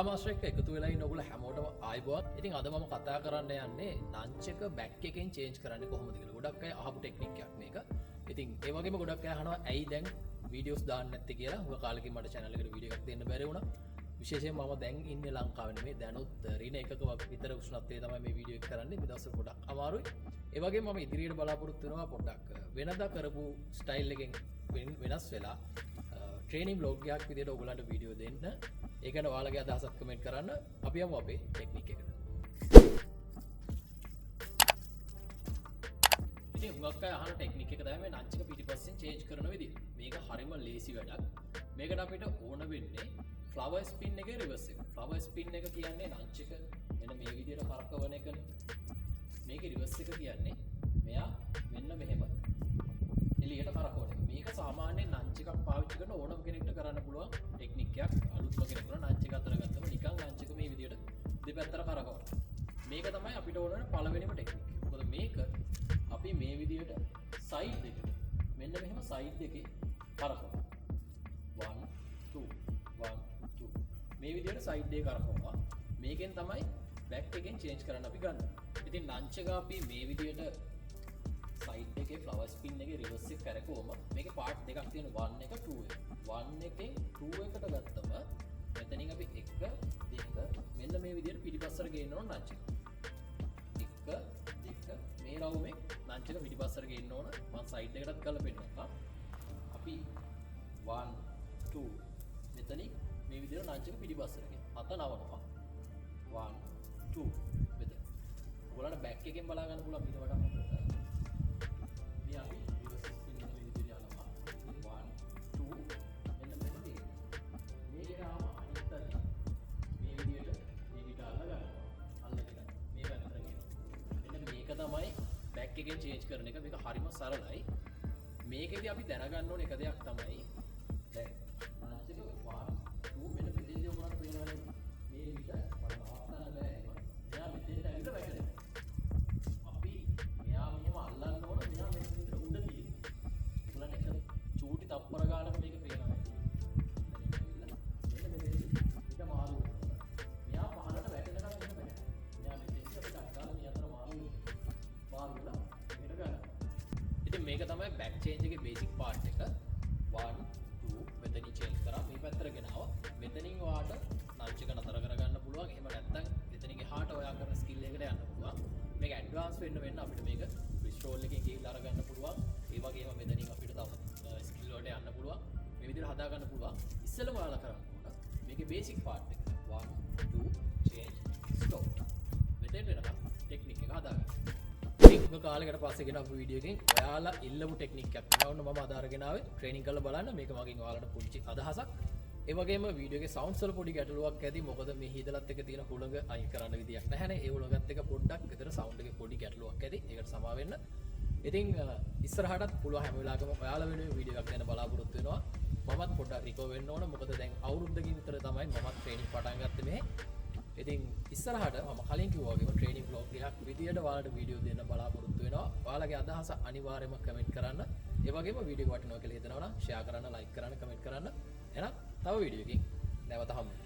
Lanka master එක්ක එකතු වෙලා ඉන්න ඔයගොල්ලෝ හැමෝටම ආයිබෝත්. ඉතින් අද මම කතා කරන්න යන්නේ ලන්ච් එක බෑක් එකෙන් චේන්ජ් කරන්නේ කොහොමද කියලා. ගොඩක් අය අහපු ටෙක්නික් එකක් මේක. ඉතින් ඒ වගේම ගොඩක් අය අහනවා ඇයි දැන් වීඩියෝස් දාන්න නැත්තේ කියලා. හුඟ කාලෙකින් මට channel එකට වීඩියෝ එකක් දෙන්න බැරි වුණා. විශේෂයෙන් මම දැන් ඉන්නේ ලංකාවේ නෙමෙයි. දැනුත් රින එකක විතර උෂ්ණත්වයේ තමයි මේ වීඩියෝ එක කරන්නේ. මේ දවස්වල ගොඩක් අමාරුයි. ඒ වගේම මම ඉදිරියට බලාපොරොත්තු වෙනවා පොඩ්ඩක් වෙනදා කරපු ස්ටයිල් එකෙන් වෙනස් වෙලා ට්‍රේනින් බ්ලොග් එකක් විදිහට ඔයගොල්ලන්ට වීඩියෝ දෙන්න. ඒ ගැන ඔයාලගේ අදහසක් කමෙන්ට් කරන්න. අපි යමු අපේ ටෙක්නික් එකට. ඉතින් හුඟක් අය අහන ටෙක්නික් එක තමයි මේ නංචක පිටිපස්සෙන් චේන්ජ් කරන විදිහ. මේක හරිම ලේසි වැඩක්. මේකට අපිට ඕන වෙන්නේ ෆ්ලවර් ස්පින් එකේ රිවර්ස් එක. ෆ්ලවර් ස්පින් එක කියන්නේ නංචක මෙන්න මේ විදිහට කරකවන එකනේ. මේකේ රිවර්ස් එක කියන්නේ මෙයා මෙන්න මෙහෙම එළියට කරකවන එක. මේක සාමාන්‍යයෙන් ලන්ච් එකක් පාවිච්චි කරන ඕනම කෙනෙක්ට කරන්න පුළුවන් ටෙක්නික් එකක්. අලුත්ම කෙනෙක් කරන ලන්ච් එක අතර ගත්තම නිකන් ලන්ච් එක මේ විදිහට දෙපැත්තට කරකවනවා. මේක තමයි අපිට ඕන වෙන පළවෙනිම ටෙක්නික් එක. මොකද මේක අපි මේ විදිහට සයිඩ් එකට මෙන්න මෙහෙම සයිඩ් එකේ කරකවනවා. 1 2 1 2 මේ විදිහට සයිඩ් එකේ කරකවනවා. මේකෙන් තමයි බෑක් එකෙන් චේන්ජ් කරන්න අපි ගන්න. ඉතින් ලන්ච් එක අපි මේ විදිහට සයිඩ් එකේ ෆ්ලවර් ස්පින් එකේ රිවර්ස් එක කරකවම මේකේ පාර්ට් දෙකක් තියෙනවා 1 එක 2 එක. 1 එකෙන් 2 එකට ගත්තම මෙතනින් අපි 1 2 මෙන්න මේ විදිහට පිටිපස්සට ගේන්න ඕන ලන්ච් එක. 1 2 මේ රවුමේ ලන්ච් එක පිටිපස්සට ගේන්න ඕන. මම සයිඩ් එකටත් කරලා පෙන්නනවා. අපි 1 2 මෙතනින් මේ විදිහට ලන්ච් එක පිටිපස්සට ගෙන. අත නවනවා. 1 2 මෙතන. ඔයාලට බෑක් එකෙන් බලා ගන්න පුළුවන් ඊට වඩා හොඳට. මේ අපි රිවර්ස් ස්පින් එක මේ විදිහට යනවා. 1 2 මෙන්න මෙතන තියෙනවා. මේකට ආවම අනිත් පැත්ත මේ විදිහට මේකට අල්ල ගන්නවා. අල්ලගෙන මේ පැත්තට ගෙනවා. මෙන්න මේක තමයි බෑක් එකෙන් චේන්ජ් කරන එක. මේක හරිම සරලයි. මේකෙදි අපි දැනගන්න ඕන එක දෙයක් තමයි දැන් ලන්ච් එක 1 2 මෙන්න මෙතනදී ඔයගොල්ලන්ට පේනවනේ මේ විදිහට තප්පර ගානක මේක පේනවා. මෙන්න මෙතන එක මාරු වෙනවා. මෙයා පහළට වැටෙනකම් එන්න බෑ. මෙයා මෙතෙන්ට අපිට අගාලා මේ අතර මාරුලා මෙහෙට ගන්නවා. ඉතින් මේක තමයි බෑක් චේන්ජ් එකේ බේසික් පාර්ට් එක. 1 2 මෙතනින් චේන්ජ් කරා මේ පැත්තට ගෙනාවා. මෙතනින් ඔයාට ලන්ච් එක නතර කරගන්න පුළුවන්. එහෙම නැත්නම් එතනින් එහාට ඔයා කරන ස්කිල් එකට යන්න පුළුවන්. මේක ඇඩ්වාන්ස් වෙන්න අපිට මේක විස්ට්‍රෝල් එකෙන් ගිහිල්ලා අරගන්න පුළුවන්. ඒ වගේම මෙතනින් අපිට තව ස්කිල් වලට යන්න පුළුවන්. මේ විදිහට හදා ගන්න පුළුවන්. ඉස්සෙල්ලම ඔයාලා කරන්න ඕන මේකේ බේසික් පාර්ට් එක 1 2 චේන්ජ් ස්ටොප්. මෙතෙන්ට එනකම් ටෙක්නික් එක හදා ගන්න. ඉතින් ඔය කාලයකට පස්සේ ගෙන අපේ වීඩියෝ එකෙන් ඔයාලා ඉල්ලපු ටෙක්නික් එකක් තමයි මම අද අරගෙන ආවේ. ට්‍රේනින් කරලා බලන්න. මේක මගෙන් ඔයාලට පුංචි අදහසක්. ඒ වගේම වීඩියෝ එකේ සවුන්ඩ්ස් වල පොඩි ගැටලුවක් ඇති. මොකද මේ හීදලත් එක තියෙන හුළඟ අයින් කරන්න විදියක් නැහැනේ. ඒ හුළඟත් එක පොඩ්ඩක් විතර සවුන්ඩ් එකේ පොඩි ගැටලුවක් ඇති. ඒකට සමා වෙන්න. ඉතින් ඉස්සරහටත් පුළුවන් හැම වෙලාවකම ඔයාලා වෙනුවෙන් වීඩියෝ එකක් දෙන්න බලාපොරොත්තු වෙනවා. මමත් පොඩ්ඩක් රිකවර් වෙන්න ඕන. මොකද දැන් අවුරුද්දකින් විතර තමයි මමත් ට්‍රේනින් පටන් ගත්තේ මෙහෙ. ඉතින් ඉස්සරහට මම කලින් කිව්වා වගේම ට්‍රේනින් බ්ලොග් එකක් විදියට ඔයාලට වීඩියෝ දෙන්න බලාපොරොත්තු වෙනවා. ඔයාලගේ අදහස අනිවාර්යයෙන්ම කමෙන්ට් කරන්න. ඒ වගේම වීඩියෝ එක වටිනවා කියලා හිතනවා නම් ෂෙයා කරන්න, ලයික් කරන්න, කමෙන්ට් කරන්න. එහෙනම් තව වීඩියෝ එකකින් නැවත හමු වෙමු.